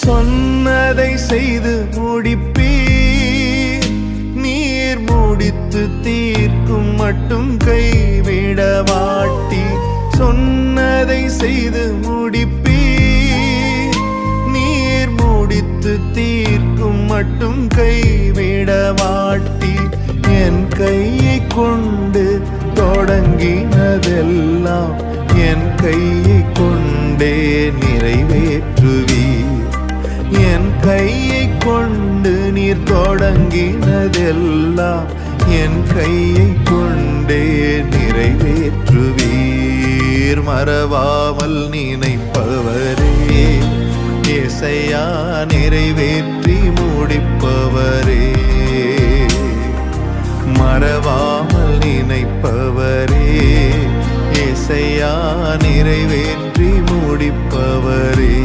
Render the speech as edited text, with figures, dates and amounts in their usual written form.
சொன்னதை செய்து முடிப்பீர். நீர் முடித்து தீர்க்கும் மட்டும் கைவிட மாட்டி. சொன்னதை செய்து முடிப்பீர். நீர் முடித்து தீர்க்கும் மட்டும் கைவிட மாட்டி. என் கையை கொண்டு தொடங்கினதெல்லாம் என் கையை கொண்டே நிறைவேற்றுவீர். என் கையை கொண்டு நீர் தொடங்கினதெல்லாம் என் கையை கொண்டே நிறைவேற்றுவீர். மறவாமல் நினைப்பவரே ஏசையா, நிறைவேற்றி முடிப்பவரே. மறவாமல் நினைப்பவரே ஏசையா, நிறைவேற்றி முடிப்பவரே.